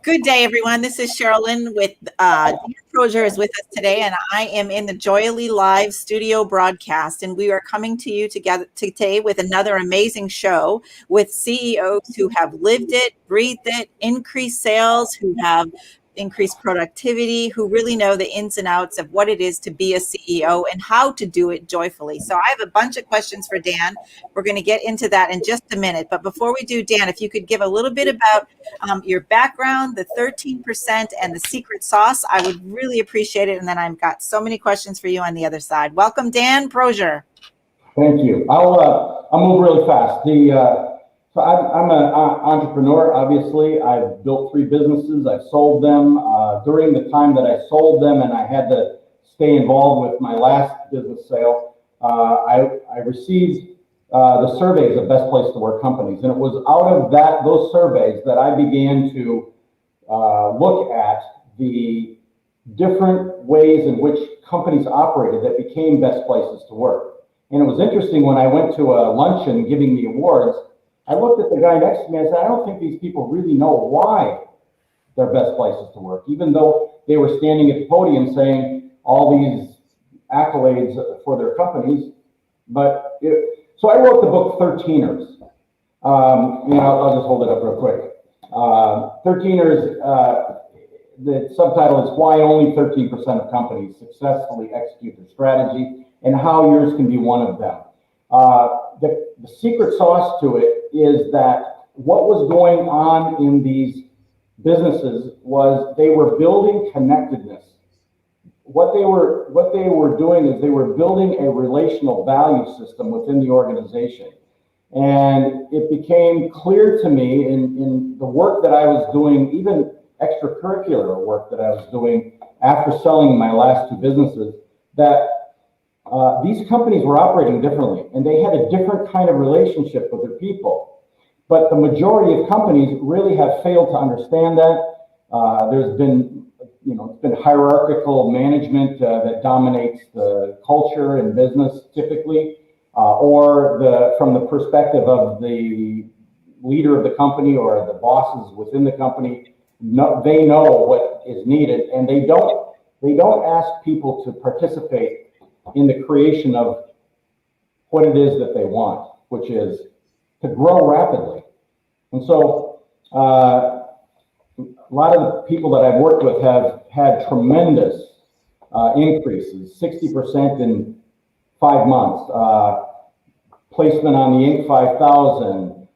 Good day, everyone. This is Sherilyn with Dan Crozier is with us today, and I am in the Joyly Live studio broadcast. And we are coming to you together today with another amazing show with CEOs who have lived it, breathed it, increased sales, who have increased productivity, who really know the ins and outs of what it is to be a CEO and how to do it joyfully. So I have a bunch of questions for Dan. We're going to get into that in just a minute. But before we do, Dan, if you could give a little bit about your background, the 13%, and the secret sauce, I would really appreciate it. And then I've got so many questions for you on the other side. Welcome, Dan Crozier. Thank you. I'll move really fast. So I'm an entrepreneur. Obviously, I've built 3 businesses. I've sold them. During the time that I sold them, and I had to stay involved with my last business sale, I received the surveys of best place to work companies, and it was out of those surveys that I began to look at the different ways in which companies operated that became best places to work. And it was interesting when I went to a luncheon giving the awards, I looked at the guy next to me and I said, I don't think these people really know why they're best places to work, even though they were standing at the podium saying all these accolades for their companies. So I wrote the book 13ers. I'll just hold it up real quick. 13ers, the subtitle is Why Only 13% of Companies Successfully Execute Their Strategy and How Yours Can Be One of Them. The secret sauce to it is that what was going on in these businesses was they were building connectedness. What they were doing is they were building a relational value system within the organization. And it became clear to me in the work that I was doing, even extracurricular work that I was doing after selling my last 2 businesses, that these companies were operating differently and they had a different kind of relationship with their people. But the majority of companies really have failed to understand that. There's been, it's been hierarchical management that dominates the culture in business typically, or from the perspective of the leader of the company or the bosses within the company. They know what is needed, and they don't ask people to participate in the creation of what it is that they want, which is to grow rapidly. And so a lot of the people that I've worked with have had tremendous increases, 60% in 5 months, placement on the Inc. 5000,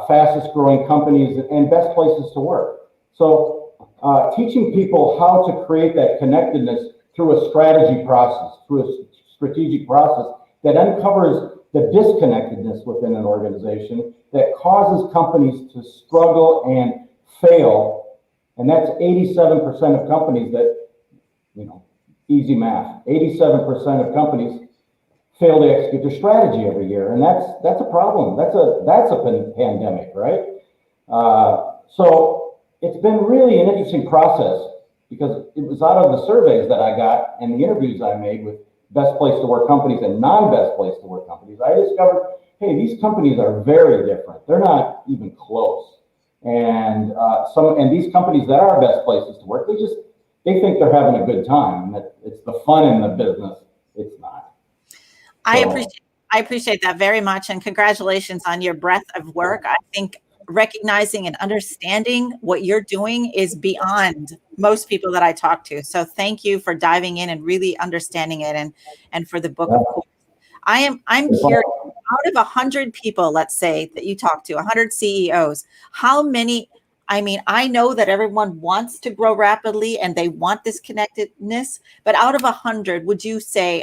fastest growing companies, and best places to work. So teaching people how to create that connectedness through a strategy process, through a strategic process that uncovers the disconnectedness within an organization that causes companies to struggle and fail. And that's 87% of companies that, easy math, 87% of companies fail to execute their strategy every year. And that's a problem. That's a pandemic, right? So it's been really an interesting process because it was out of the surveys that I got and the interviews I made with best place to work companies and non-best place to work companies, I discovered, hey, these companies are very different. They're not even close. And these companies that are best places to work, they think they're having a good time and that it's the fun in the business. It's not. I appreciate that very much, and congratulations on your breadth of work. I think recognizing and understanding what you're doing is beyond most people that I talk to. So thank you for diving in and really understanding it, and for the book, of course. I'm curious, out of 100 people, let's say, that you talk to, 100 CEOs, how many, I know that everyone wants to grow rapidly and they want this connectedness, but out of 100,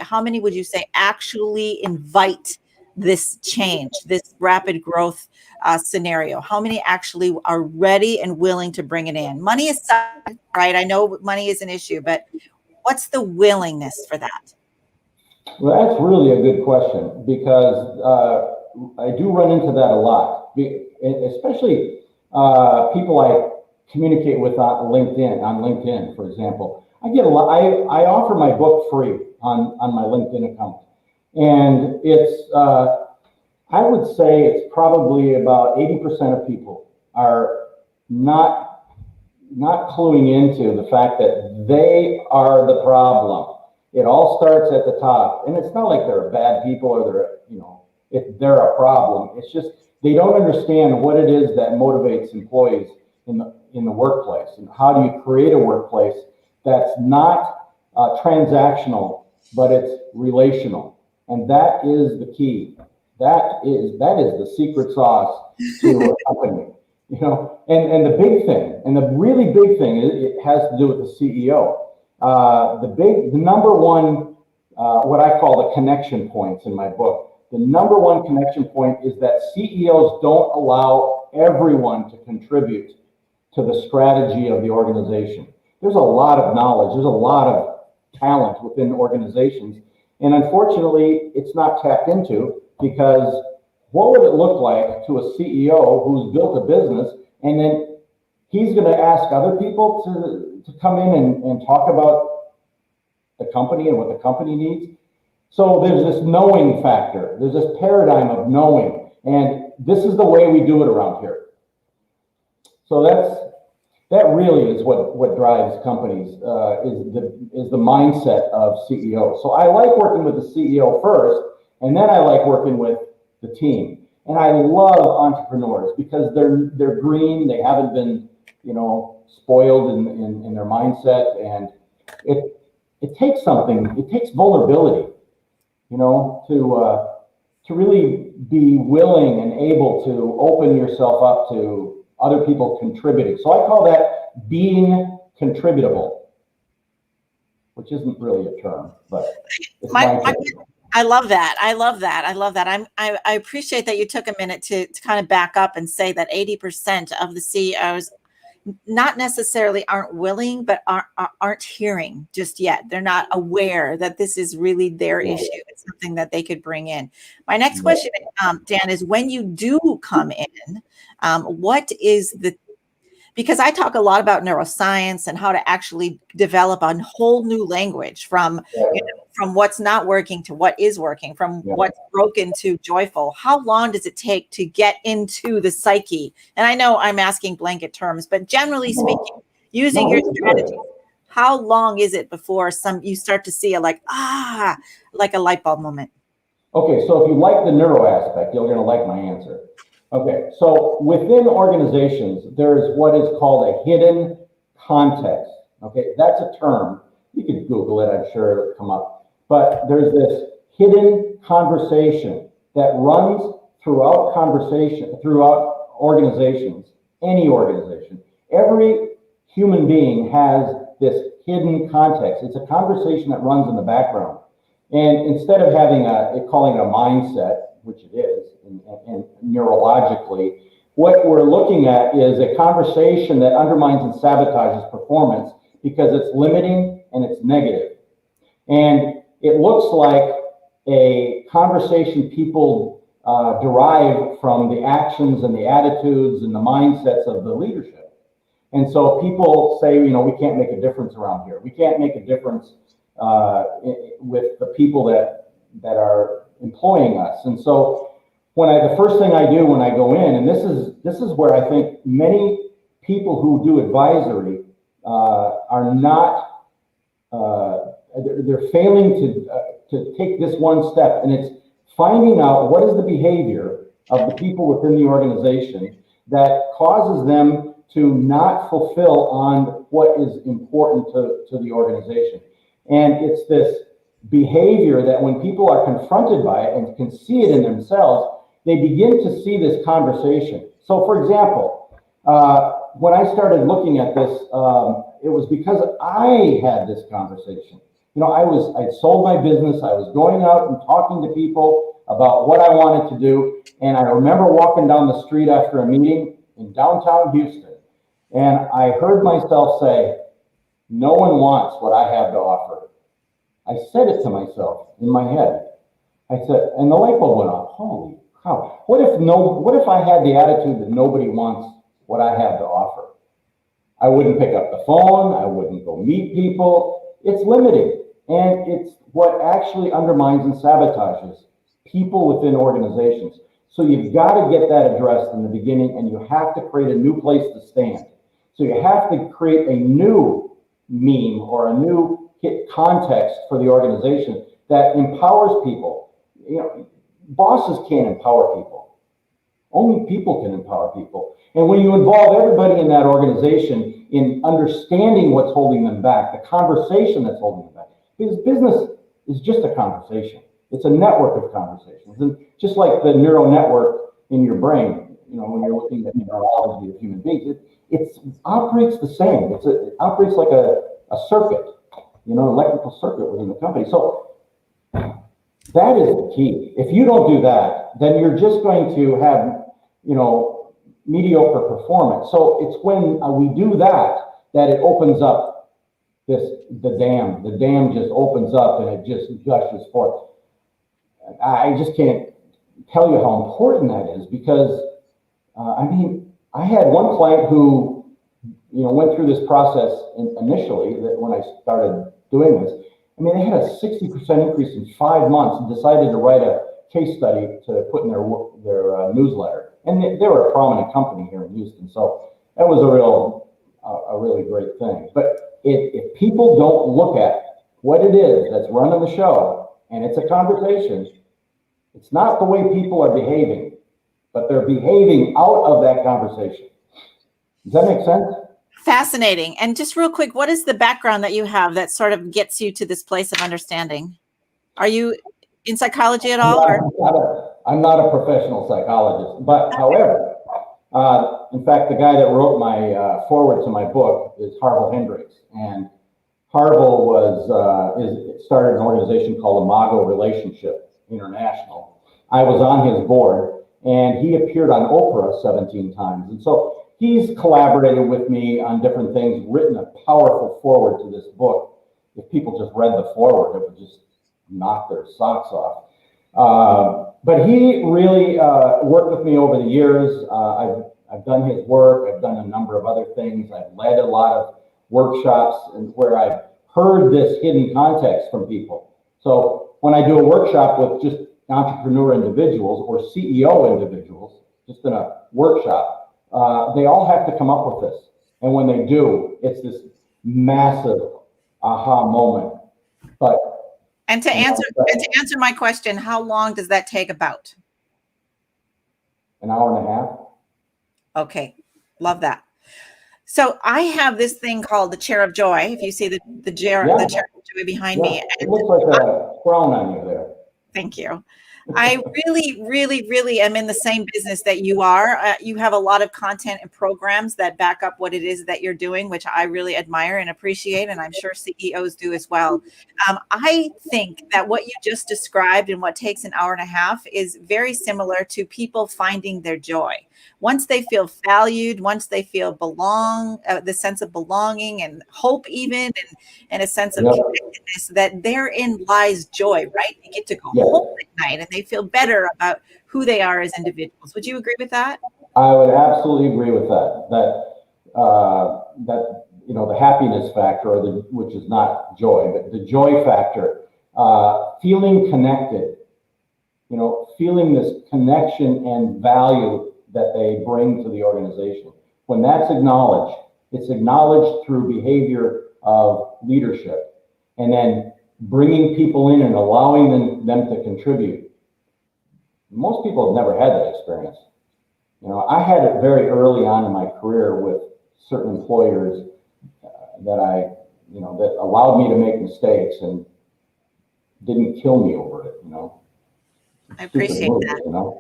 how many would you say actually invite this change, this rapid growth scenario? How many actually are ready and willing to bring it in? Money aside, right? I know money is an issue, but what's the willingness for that? Well, that's really a good question because I do run into that a lot, especially people I communicate with on LinkedIn, for example. I offer my book free on my LinkedIn account. And it's, I would say it's probably about 80% of people are not not cluing into the fact that they are the problem. It all starts at the top, and it's not like they're bad people or if they're a problem. It's just they don't understand what it is that motivates employees in the workplace, and how do you create a workplace that's not transactional, but it's relational, and that is the key. That is the secret sauce to a company. And the big thing, and the really big thing, it has to do with the CEO. The number one, what I call the connection points in my book. The number one connection point is that CEOs don't allow everyone to contribute to the strategy of the organization. There's a lot of knowledge, there's a lot of talent within organizations, and unfortunately, it's not tapped into, because what would it look like to a CEO who's built a business and then he's going to ask other people to come in and talk about the company and what the company needs? So there's this knowing factor. There's this paradigm of knowing, and this is the way we do it around here. So that really is what drives companies, is the mindset of CEOs. So I like working with the CEO first, and then I like working with the team. And I love entrepreneurs because they're green. They haven't been, spoiled in their mindset, and it takes something. It takes vulnerability, to really be willing and able to open yourself up to other people contributing. So I call that being contributable, which isn't really a term, but it's my term. I love that. I love that. I love that. I appreciate that you took a minute to kind of back up and say that 80% of the CEOs not necessarily aren't willing, but aren't hearing just yet. They're not aware that this is really their issue. It's something that they could bring in. My next question, Dan, is when you do come in, what is because I talk a lot about neuroscience and how to actually develop a whole new language from what's not working to what is working, from what's broken to joyful. How long does it take to get into the psyche? And I know I'm asking blanket terms, but generally speaking, using your strategy, how long is it before you start to see a light bulb moment? Okay, so if you like the neuro aspect, you're going to like my answer. Okay, so within organizations, there's what is called a hidden context. Okay, that's a term. You can Google it, I'm sure it'll come up. But there's this hidden conversation that runs throughout organizations, any organization. Every human being has this hidden context. It's a conversation that runs in the background. And instead of calling it a mindset, which it is, and neurologically, what we're looking at is a conversation that undermines and sabotages performance because it's limiting and it's negative. And it looks like a conversation people derive from the actions and the attitudes and the mindsets of the leadership. And so people say, we can't make a difference around here. We can't make a difference with the people that are employing us. And so the first thing I do when I go in, and this is where I think many people who do advisory are not, they're failing to take this one step, and it's finding out what is the behavior of the people within the organization that causes them to not fulfill on what is important to the organization. And it's this behavior that when people are confronted by it and can see it in themselves, they begin to see this conversation. So for example, when I started looking at this, it was because I had this conversation. I'd sold my business. I was going out and talking to people about what I wanted to do. And I remember walking down the street after a meeting in downtown Houston. And I heard myself say, no one wants what I have to offer. I said it to myself in my head. I said, and the light bulb went off. Holy cow. What if I had the attitude that nobody wants what I have to offer? I wouldn't pick up the phone. I wouldn't go meet people. It's limiting. And it's what actually undermines and sabotages people within organizations. So you've got to get that addressed in the beginning, and you have to create a new place to stand. So you have to create a new meme or a new context for the organization that empowers people. You know, bosses can't empower people. Only people can empower people. And when you involve everybody in that organization in understanding what's holding them back, the conversation that's holding them back, because business is just a conversation. It's a network of conversations. And just like the neural network in your brain, you know, when you're looking at the neurology of human beings, it operates the same. It operates like a circuit, you know, electrical circuit within the company. So that is the key. If you don't do that, then you're just going to have, you know, mediocre performance. So it's when we do that it opens up the dam. The dam just opens up and it just gushes forth. I just can't tell you how important that is, because I mean, I had one client who, you know, went through this process initially, that when I started doing this. I mean, they had a 60% increase in 5 months and decided to write a case study to put in their newsletter. And they were a prominent company here in Houston, so that was a really great thing. But if people don't look at what it is that's running the show, and it's a conversation, it's not the way people are behaving, but they're behaving out of that conversation. Does that make sense? Fascinating. And just real quick, what is the background that you have that sort of gets you to this place of understanding? Are you in psychology at all? I'm not a professional psychologist, but however, in fact, the guy that wrote my foreword to my book is Harville Hendricks, and Harville started an organization called Imago Relationship International. I was on his board, and he appeared on Oprah 17 times, and so he's collaborated with me on different things, written a powerful foreword to this book. If people just read the foreword, it would just knock their socks off. But he really worked with me over the years. I've done his work. I've done a number of other things. I've led a lot of workshops and where I've heard this hidden context from people. So when I do a workshop with just entrepreneur individuals or CEO individuals, just in a workshop, they all have to come up with this. And when they do, it's this massive aha moment. But And to answer my question, how long does that take about? An hour and a half. Okay, love that. So I have this thing called the Chair of Joy. If you see the chair of joy behind me. It looks like a crown on you there. Thank you. I really, really, really am in the same business that you are. You have a lot of content and programs that back up what it is that you're doing, which I really admire and appreciate, and I'm sure CEOs do as well. I think that what you just described and what takes an hour and a half is very similar to people finding their joy. Once they feel valued, once they feel the sense of belonging and hope even, and a sense of connectedness, that therein lies joy, right? They get to go home at night and they feel better about who they are as individuals. Would you agree with that? I would absolutely agree with that. That you know, the happiness factor, which is not joy, but the joy factor, feeling connected, you know, feeling this connection and value that they bring to the organization. When that's acknowledged, it's acknowledged through behavior of leadership, and then bringing people in and allowing them to contribute. Most people have never had that experience. You know, I had it very early on in my career with certain employers that allowed me to make mistakes and didn't kill me over it, you know. I appreciate that. You know?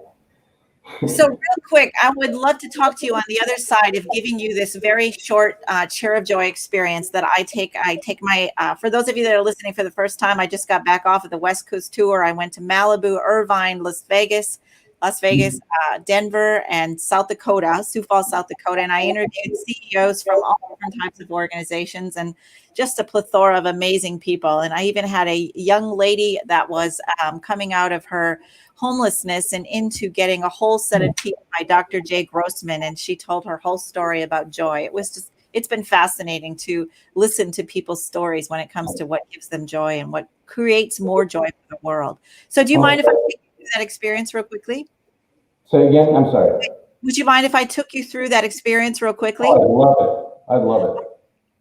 So real quick, I would love to talk to you on the other side of giving you this very short Chair of Joy experience that I take my, for those of you that are listening for the first time, I just got back off of the West Coast tour. I went to Malibu, Irvine, Las Vegas, Denver, and South Dakota, Sioux Falls, South Dakota. And I interviewed CEOs from all different types of organizations and just a plethora of amazing people. And I even had a young lady that was coming out of her homelessness and into getting a whole set of teeth by Dr. Jay Grossman. And she told her whole story about joy. It's been fascinating to listen to people's stories when it comes to what gives them joy and what creates more joy for the world. So do you mind if I take you through that experience real quickly? Say again, I'm sorry. Would you mind if I took you through that experience real quickly? Oh, I love it. I love it.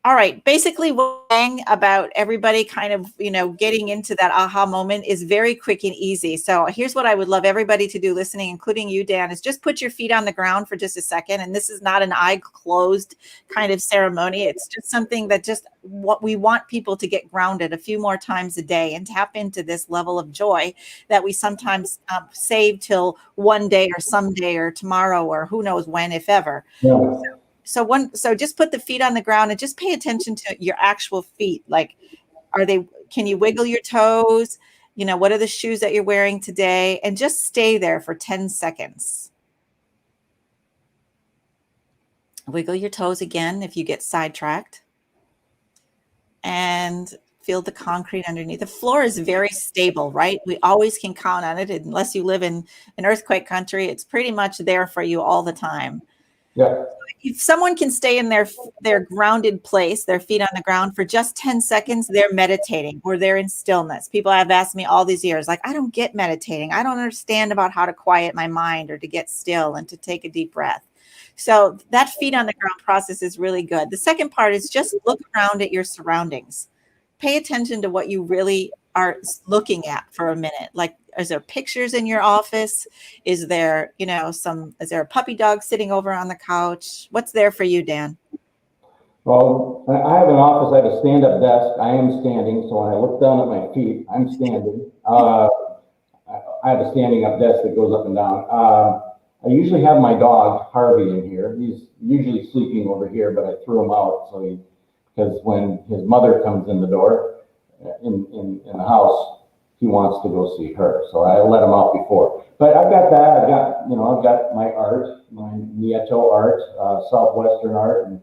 All right. Basically, what I'm saying about everybody kind of, getting into that aha moment is very quick and easy. So here's what I would love everybody to do listening, including you, Dan, is just put your feet on the ground for just a second. And this is not an eye closed kind of ceremony. It's just something that just what we want people to get grounded a few more times a day and tap into this level of joy that we sometimes save till one day or someday or tomorrow or who knows when, if ever. Yeah. So just put the feet on the ground and just pay attention to your actual feet. Like, can you wiggle your toes? What are the shoes that you're wearing today? And just stay there for 10 seconds. Wiggle your toes again if you get sidetracked. And feel the concrete underneath. The floor is very stable, right? We always can count on it. Unless you live in an earthquake country, it's pretty much there for you all the time. Yeah. If someone can stay in their grounded place, their feet on the ground for just 10 seconds, they're meditating or they're in stillness. People have asked me all these years, like, I don't get meditating. I don't understand about how to quiet my mind or to get still and to take a deep breath. So that feet on the ground process is really good. The second part is just look around at your surroundings. Pay attention to what you really are looking at for a minute. Like, is there pictures in your office? Is there, is there a puppy dog sitting over on the couch? What's there for you, Dan? Well, I have an office. I have a stand-up desk. I am standing, so when I look down at my feet, I'm standing. I have a standing up desk that goes up and down. I usually have my dog, Harvey, in here. He's usually sleeping over here, but I threw him out because when his mother comes in the door in the house, he wants to go see her. So I let him out before. But I've got that. I've got my art, my Nieto art, Southwestern art, and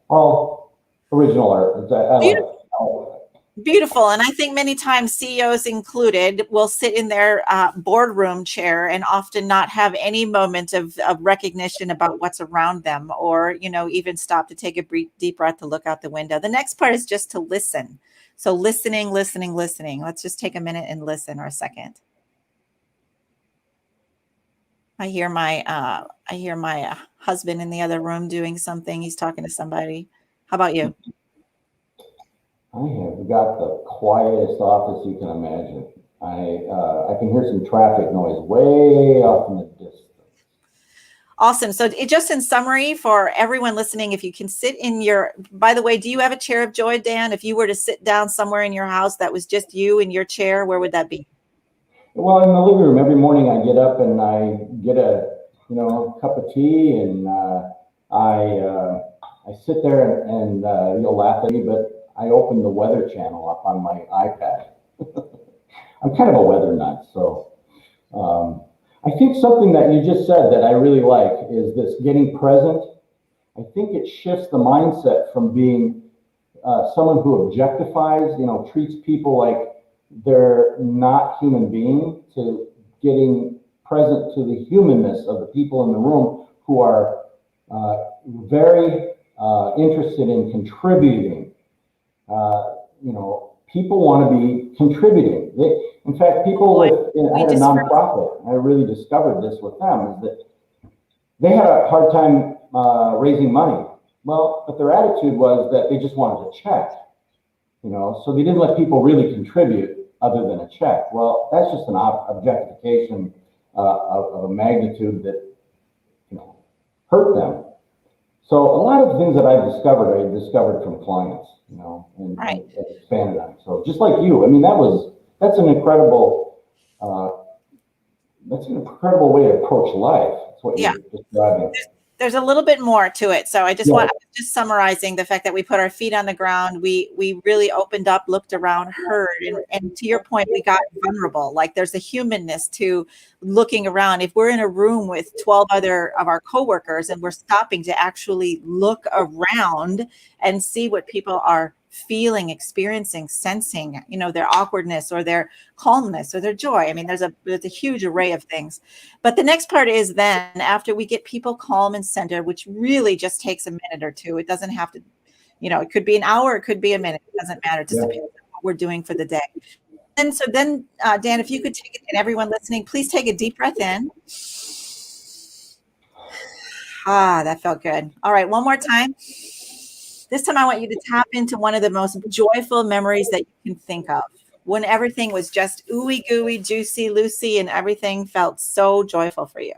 all original art. Beautiful. And I think many times CEOs included will sit in their boardroom chair and often not have any moment of recognition about what's around them or, even stop to take a deep breath to look out the window. The next part is just to listen. So listening. Let's just take a minute and listen or a second. I hear my husband in the other room doing something. He's talking to somebody. How about you? I have got the quietest office you can imagine. I can hear some traffic noise way off in the distance. Awesome. So just in summary for everyone listening, if you can sit by the way, do you have a chair of joy, Dan? If you were to sit down somewhere in your house that was just you in your chair, where would that be? Well, in the living room. Every morning I get up and I get a cup of tea and I sit there and you'll laugh at me, but I open the Weather Channel up on my iPad. I'm kind of a weather nut, so I think something that you just said that I really like is this getting present. I think it shifts the mindset from being someone who objectifies, treats people like they're not human beings, to getting present to the humanness of the people in the room who are very interested in contributing. People want to be contributing. In fact, people I had a nonprofit. I really discovered this with them, is that they had a hard time raising money. Well, but their attitude was that they just wanted a check, so they didn't let people really contribute other than a check. Well, that's just an objectification of a magnitude that, hurt them. So a lot of the things that I discovered from clients, and expanded on. So just like you, that's an incredible way to approach life. That's what you're describing. There's a little bit more to it. So I was just summarizing the fact that we put our feet on the ground. We really opened up, looked around, heard. And to your point, we got vulnerable. Like, there's a humanness to looking around. If we're in a room with 12 other of our coworkers and we're stopping to actually look around and see what people are feeling, experiencing, sensing, their awkwardness or their calmness or their joy. There's a huge array of things. But the next part is then after we get people calm and centered, which really just takes a minute or two. It doesn't have to, it could be an hour, it could be a minute. It doesn't matter. It just depends on what we're doing for the day. And so then, Dan, if you could take it, and everyone listening, please take a deep breath in. Ah, that felt good. All right, one more time. This time I want you to tap into one of the most joyful memories that you can think of. When everything was just ooey gooey, juicy, loosey, and everything felt so joyful for you.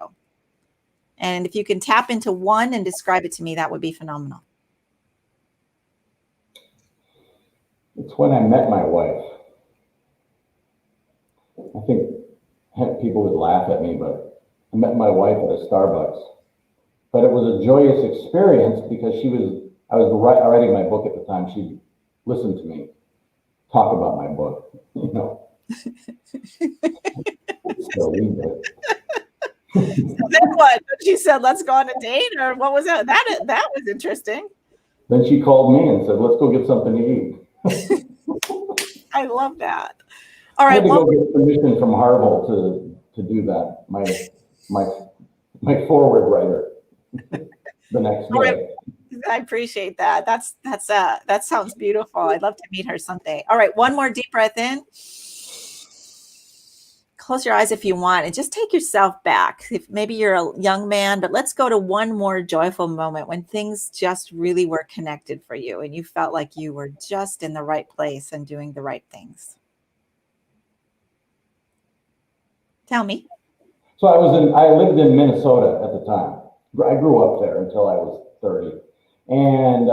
And if you can tap into one and describe it to me, that would be phenomenal. It's when I met my wife. I think people would laugh at me, but I met my wife at a Starbucks. But it was a joyous experience because I was writing my book at the time. She listened to me talk about my book, you know. So we did. Then what? She said, "Let's go on a date," or what was that? That was interesting. Then she called me and said, "Let's go get something to eat." I love that. All I right. had to go get permission from Harville to do that. My forward writer the next All right. day. I appreciate that. That sounds beautiful. I'd love to meet her someday. All right, one more deep breath in. Close your eyes if you want and just take yourself back. If maybe you're a young man, but let's go to one more joyful moment when things just really were connected for you and you felt like you were just in the right place and doing the right things. Tell me. So I lived in Minnesota at the time. I grew up there until I was 30. And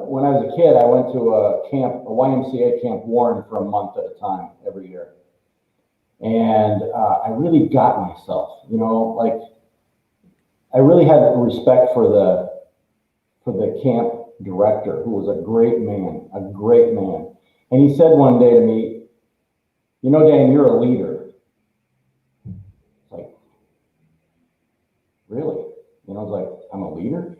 when I was a kid, I went to a YMCA Camp Warren for a month at a time every year. And I really got myself, you know, like I really had respect for the camp director, who was a great man. And he said one day to me, "You know, Dan, you're a leader." It's like, really? You know, I was like, "I'm a leader?"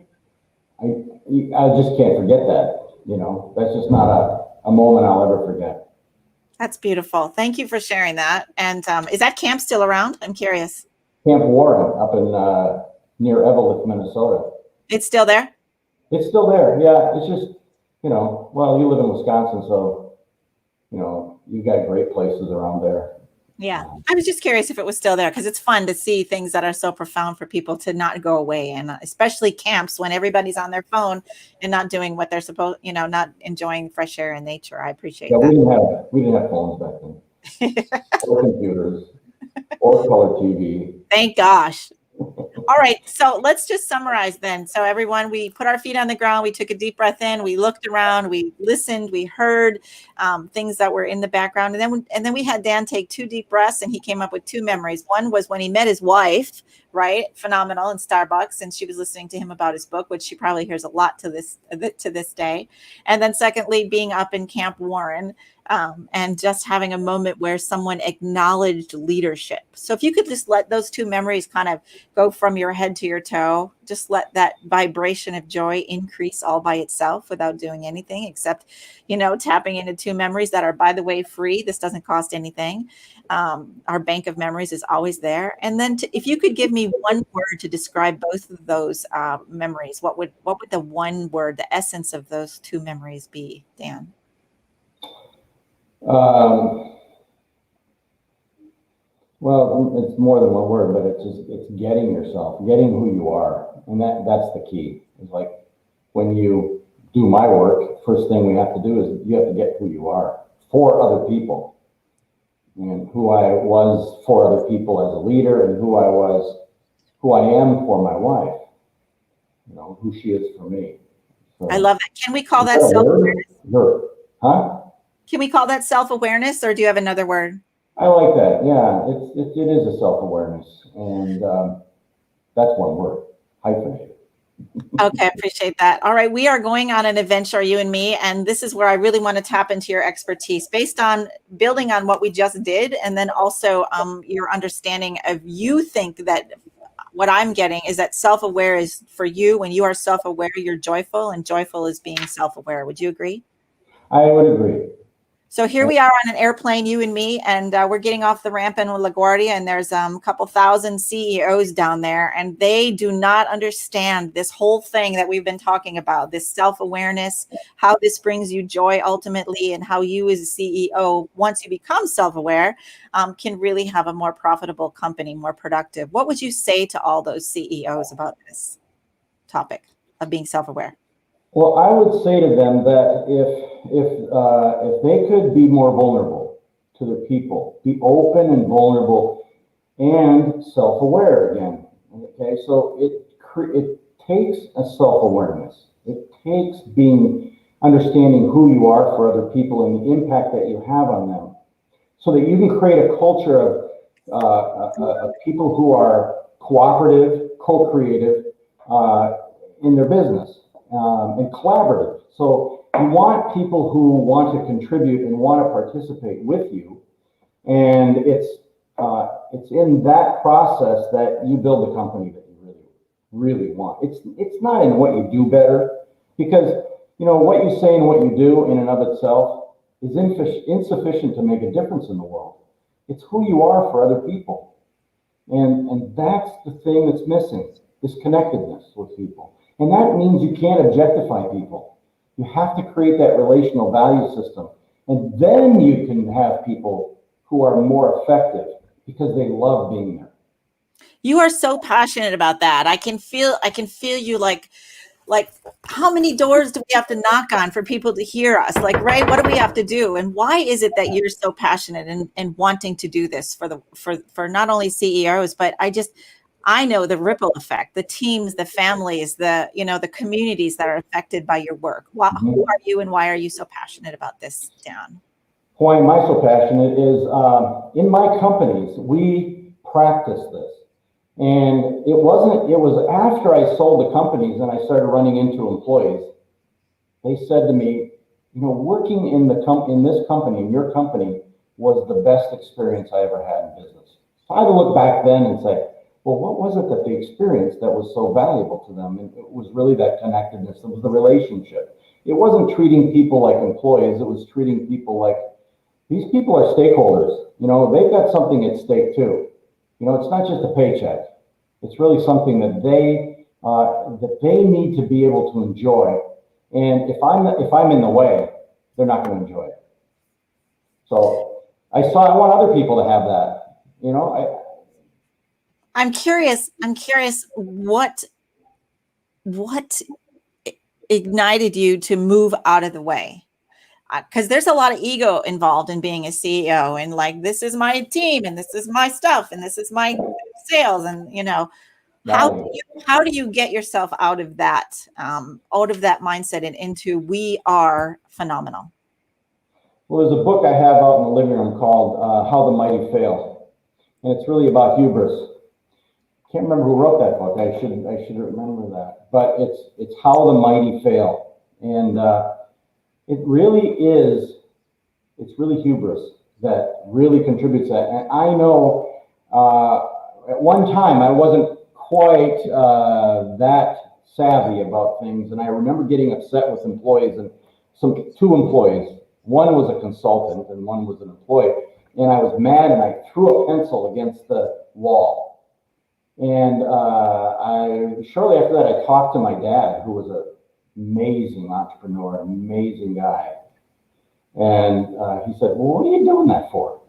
I just can't forget that, you know. That's just not a moment I'll ever forget. That's beautiful. Thank you for sharing that. And is that camp still around? I'm curious. Camp Warren up in near Evelyn, Minnesota. It's still there? It's still there. Yeah, it's just, you know, well, you live in Wisconsin, so, you know, you got great places around there. Yeah. I was just curious if it was still there because it's fun to see things that are so profound for people to not go away. And especially camps when everybody's on their phone and not doing what they're supposed, you know, not enjoying fresh air and nature. I appreciate Yeah, that. we didn't have phones back then, or computers, or color TV. Thank gosh. All right. So let's just summarize then. So everyone, we put our feet on the ground. We took a deep breath in. We looked around. We listened. We heard things that were in the background. And then we had Dan take 2 deep breaths, and he came up with 2 memories. One was when he met his wife, right? Phenomenal, in Starbucks, and she was listening to him about his book, which she probably hears a lot to this day. And then secondly, being up in Camp Warren. And just having a moment where someone acknowledged leadership. So if you could just let those 2 memories kind of go from your head to your toe, just let that vibration of joy increase all by itself without doing anything except, you know, tapping into 2 memories that are, by the way, free. This doesn't cost anything. Our bank of memories is always there. And then if you could give me one word to describe both of those memories, what would the one word, the essence of those 2 memories be, Dan? Well, it's more than one word, but it's getting yourself, getting who you are, and that's the key. It's like when you do my work, first thing we have to do is you have to get who you are for other people, and who I was for other people as a leader, and who I am for my wife. You know, who she is for me. So, I love that. Can we call that self-awareness? Sure. Huh? Can we call that self-awareness, or do you have another word? I like that. Yeah, it is a self-awareness, and that's one word, hyphenated. Okay, I appreciate that. All right, we are going on an adventure, you and me, and this is where I really want to tap into your expertise based on building on what we just did, and then also your understanding of, you think that what I'm getting is that self-aware is for you. When you are self-aware, you're joyful, and joyful is being self-aware. Would you agree? I would agree. So here we are on an airplane, you and me, and we're getting off the ramp in LaGuardia, and there's a couple thousand CEOs down there, and they do not understand this whole thing that we've been talking about, this self-awareness, how this brings you joy ultimately, and how you as a CEO, once you become self-aware, can really have a more profitable company, more productive. What would you say to all those CEOs about this? topic of being self-aware? Well, I would say to them that if they could be more vulnerable to their people, be open and vulnerable and self-aware again. Okay, so it takes a self-awareness. It takes understanding who you are for other people and the impact that you have on them, so that you can create a culture of people who are cooperative, co-creative in their business, and collaborative. So you want people who want to contribute and want to participate with you, and it's in that process that you build the company that you really want. It's not in what you do better, because what you say and what you do in and of itself is insufficient to make a difference in the world. It's who you are for other people. And that's the thing that's missing, this connectedness with people. And that means you can't objectify people. You have to create that relational value system. And then you can have people who are more effective because they love being there. You are so passionate about that. I can feel you, like how many doors do we have to knock on for people to hear us? Like, Ray, what do we have to do? And why is it that you're so passionate and wanting to do this for not only CEOs, but I know the ripple effect, the teams, the families, the communities that are affected by your work. Who are you and why are you so passionate about this, Dan? Why am I so passionate is in my companies, we practice this. And it was after I sold the companies and I started running into employees. They said to me, working in this company, in your company, was the best experience I ever had in business. So I had to look back then and say, well, what was it that they experienced that was so valuable to them? And it was really that connectedness. It was the relationship. It wasn't treating people like employees. It was treating people like, these people are stakeholders. They've got something at stake too. It's not just a paycheck. It's really something that they need to be able to enjoy. And if I'm in the way, they're not going to enjoy it. So I want other people to have that. I'm curious what ignited you to move out of the way? Because there's a lot of ego involved in being a CEO, and like, this is my team and this is my stuff and this is my sales, and how do you get yourself out of that mindset and into we are phenomenal? Well, there's a book I have out in the living room called How the Mighty Fail, and it's really about hubris. Can't remember who wrote that book. I should remember that, but it's How the Mighty Fail, and it's really hubris that really contributes to that. And I know at one time I wasn't quite that savvy about things, and I remember getting upset with employees, and two employees. One was a consultant and one was an employee, and I was mad and I threw a pencil against the wall. And shortly after that, I talked to my dad, who was an amazing entrepreneur, amazing guy. And he said, well, what are you doing that for?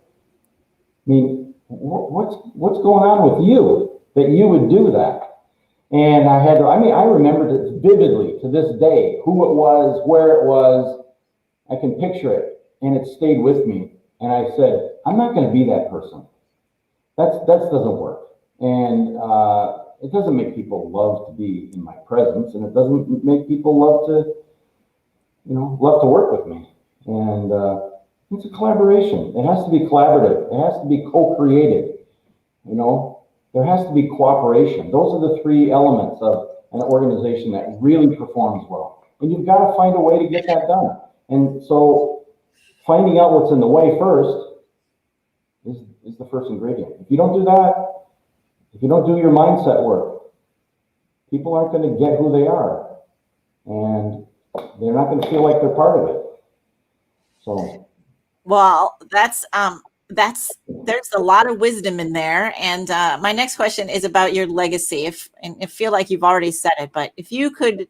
I mean, what's going on with you that you would do that? And I remembered it vividly to this day, who it was, where it was. I can picture it, and it stayed with me. And I said, I'm not going to be that person. That doesn't work. And it doesn't make people love to be in my presence, and it doesn't make people love to work with me. And it's a collaboration. It has to be collaborative. It has to be co-created. There has to be cooperation. Those are the three elements of an organization that really performs well. And you've got to find a way to get that done. And so finding out what's in the way first is the first ingredient. If you don't do that, if you don't do your mindset work, people aren't going to get who they are, and they're not going to feel like they're part of it. So, well, there's a lot of wisdom in there. And my next question is about your legacy. I feel like you've already said it, but if you could,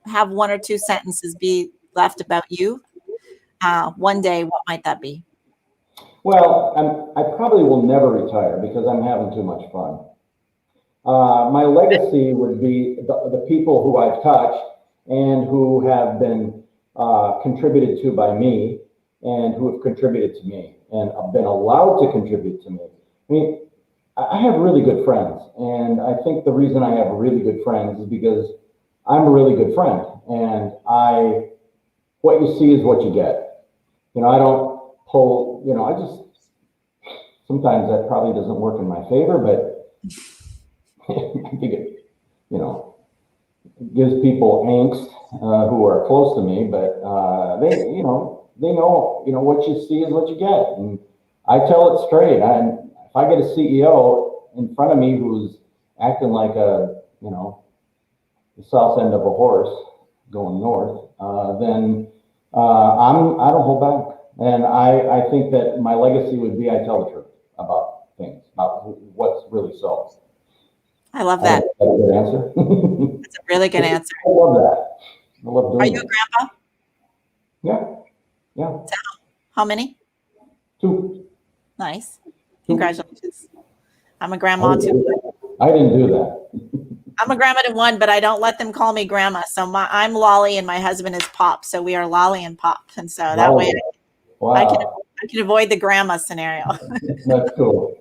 have one or two sentences be left about you one day, what might that be? Well, I probably will never retire because I'm having too much fun. My legacy would be the people who I've touched and who have been contributed to by me and who have contributed to me and have been allowed to contribute to me. I mean, I have really good friends, and I think the reason I have really good friends is because I'm a really good friend, and what you see is what you get. I don't pull, sometimes that probably doesn't work in my favor, but I think it, gives people angst who are close to me, but they know, what you see is what you get. And I tell it straight. If I get a CEO in front of me who's acting like the south end of a horse going north, then I don't hold back. And I think that my legacy would be I tell the truth about things, about what's really so. I love that. That's a good answer. That's a really good answer. I love that. I love doing Are you a it. grandpa? Yeah. How many? 2. Nice. Congratulations. I'm a grandma too. I didn't do that. I'm a grandma to 1, but I don't let them call me grandma. So I'm Lolly and my husband is Pop. So we are Lolly and Pop. And so that way Wow. I can avoid the grandma scenario. That's cool.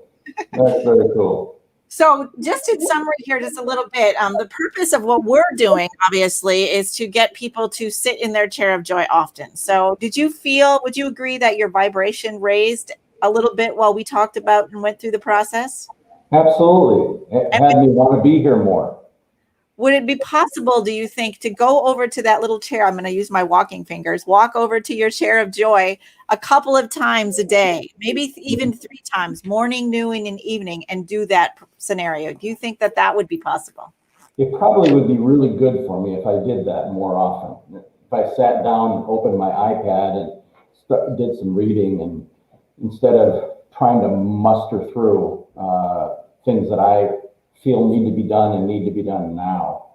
That's very cool. So just in summary here, just a little bit, the purpose of what we're doing, obviously, is to get people to sit in their chair of joy often. So would you agree that your vibration raised a little bit while we talked about and went through the process? Absolutely. It had me want to be here more. Would it be possible, do you think, to go over to that little chair? I'm going to use my walking fingers. Walk over to your chair of joy a couple of times a day, maybe even 3 times, morning, noon, and evening, and do that scenario. Do you think that would be possible? It probably would be really good for me if I did that more often. If I sat down and opened my iPad and did some reading, and instead of trying to muster through things that I feel need to be done and need to be done now.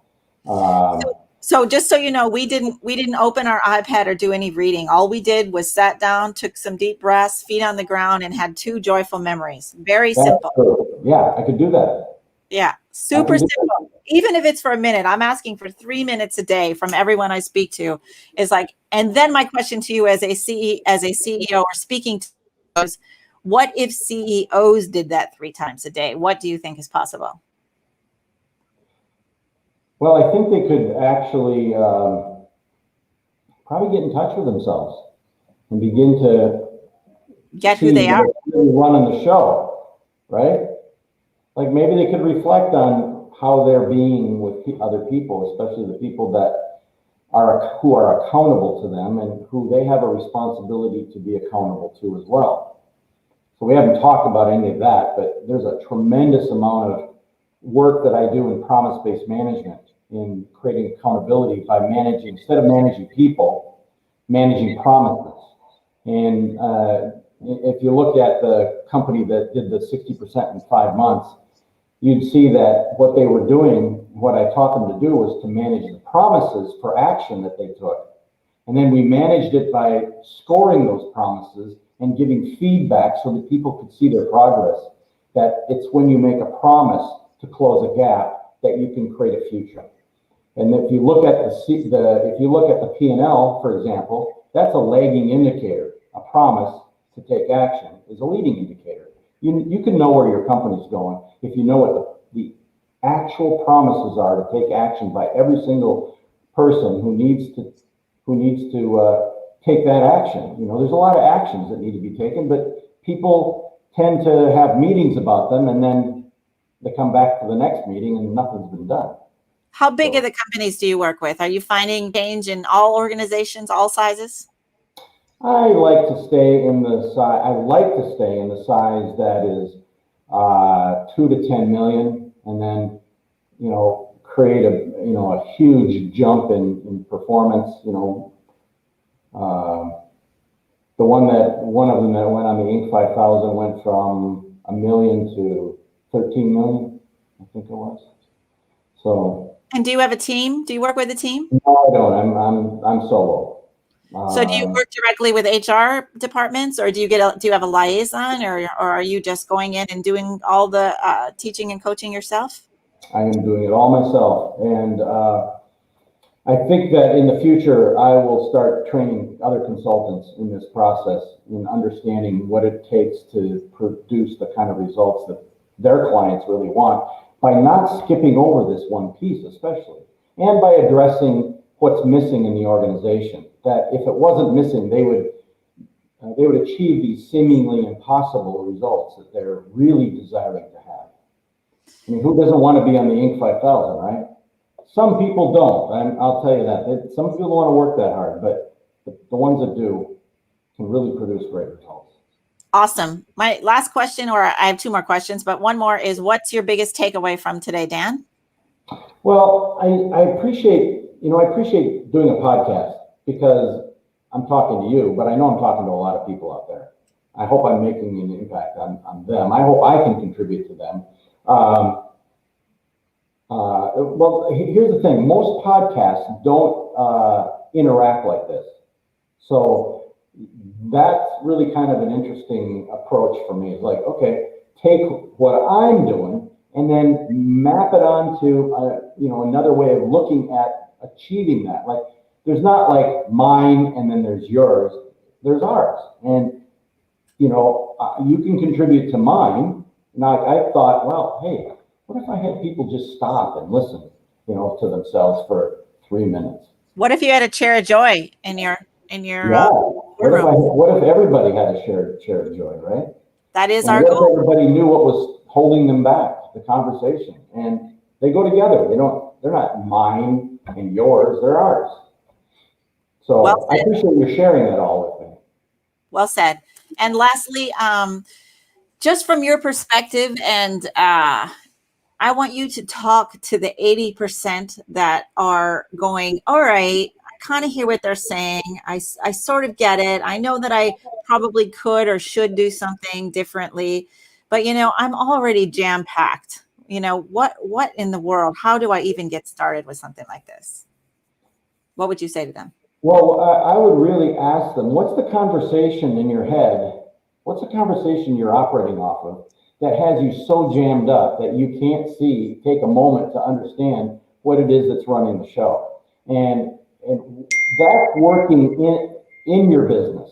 So just so you know, we didn't open our iPad or do any reading. All we did was sat down, took some deep breaths, feet on the ground, and had 2 joyful memories. Very simple. True. Yeah, I could do that. Yeah, super simple. Even if it's for a minute, I'm asking for 3 minutes a day from everyone I speak to. Is like, and then my question to you as a CEO or speaking to those, what if CEOs did that 3 times a day? What do you think is possible? Well, I think they could actually probably get in touch with themselves and begin to get who they are running the show, right? Like maybe they could reflect on how they're being with other people, especially the people who are accountable to them and who they have a responsibility to be accountable to as well. So we haven't talked about any of that, but there's a tremendous amount of work that I do in promise-based management in creating accountability by instead of managing people, managing promises. And if you look at the company that did the 60% in 5 months, you'd see that what they were doing, what I taught them to do was to manage the promises for action that they took. And then we managed it by scoring those promises and giving feedback so that people could see their progress. That it's when you make a promise to close a gap that you can create a future. And if you look at the P&L, for example, that's a lagging indicator. A promise to take action is a leading indicator. You can know where your company's going if you know what the actual promises are to take action by every single person who needs to take that action. There's a lot of actions that need to be taken, but people tend to have meetings about them and then they come back to the next meeting and nothing's been done. How big are the companies do you work with? Are you finding change in all organizations, all sizes? I like to stay in the size that is 2 to 10 million, and then create a huge jump in performance. One of them that went on the Inc. 5000 went from $1 million to 13 million, I think it was. So. And do you have a team? Do you work with a team? No, I don't. I'm solo. So do you work directly with HR departments, or do you have a liaison, or are you just going in and doing all the teaching and coaching yourself? I am doing it all myself. And I think that in the future, I will start training other consultants in this process in understanding what it takes to produce the kind of results that their clients really want by not skipping over this one piece, especially, and by addressing what's missing in the organization. That if it wasn't missing, they would achieve these seemingly impossible results that they're really desiring to have. I mean, who doesn't want to be on the Inc. 5000, right? Some people don't, and I'll tell you that. Some people don't want to work that hard, but the ones that do can really produce great results. Awesome. My last question, or I have two more questions, but one more is, what's your biggest takeaway from today, Dan? Well, I appreciate doing a podcast because I'm talking to you, but I know I'm talking to a lot of people out there. I hope I'm making an impact on them. I hope I can contribute to them. Well, here's the thing. Most podcasts don't interact like this. So that's really kind of an interesting approach for me. It's like, okay, take what I'm doing and then map it onto another way of looking at achieving that. Like, there's not like mine and then there's yours. There's ours. And, you can contribute to mine. Now, I thought, well, hey, what if I had people just stop and listen, to themselves for 3 minutes? What if you had a chair of joy in your Yeah. What if everybody had a share of joy, right? That is and our what goal. If everybody knew what was holding them back, the conversation, and they go together. They're not mine and yours, they're ours. So Well I appreciate you sharing that all with me. Well said. And lastly, just from your perspective, and I want you to talk to the 80% that are going, all right, I kind of hear what they're saying. I sort of get it. I know that I probably could or should do something differently, but I'm already jam-packed. What in the world? How do I even get started with something like this? What would you say to them? Well, I would really ask them, what's the conversation in your head? What's the conversation you're operating off of that has you so jammed up that you can't take a moment to understand what it is that's running the show? And that's working in your business.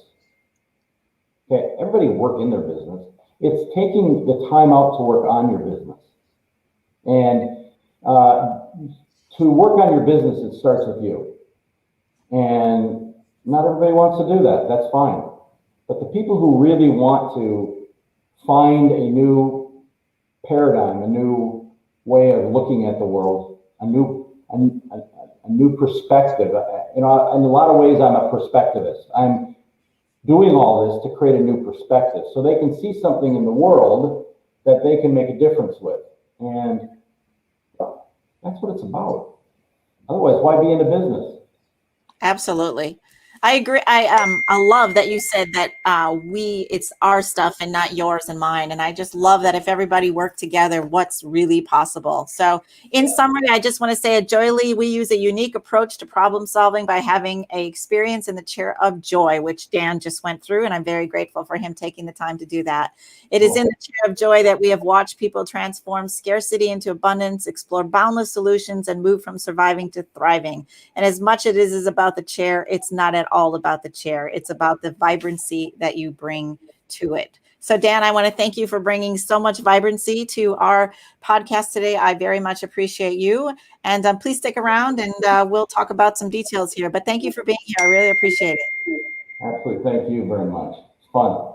Okay, everybody work in their business. It's taking the time out to work on your business. And to work on your business, it starts with you. And not everybody wants to do that. That's fine. But the people who really want to find a new paradigm, a new way of looking at the world, a new perspective. In a lot of ways, I'm a perspectivist. I'm doing all this to create a new perspective so they can see something in the world that they can make a difference with. And that's what it's about. Otherwise, why be in a business? Absolutely. I agree. I love that you said that it's our stuff and not yours and mine. And I just love that if everybody worked together, what's really possible. So in summary, I just want to say at Joyly, we use a unique approach to problem solving by having an experience in the chair of joy, which Dan just went through. And I'm very grateful for him taking the time to do that. It is in the chair of joy that we have watched people transform scarcity into abundance, explore boundless solutions, and move from surviving to thriving. And as much as it is about the chair, it's not at all about the chair. It's about the vibrancy that you bring to it. So Dan, I want to thank you for bringing so much vibrancy to our podcast today. I very much appreciate you. And please stick around and we'll talk about some details here. But thank you for being here. I really appreciate it. Absolutely. Thank you very much. It's fun.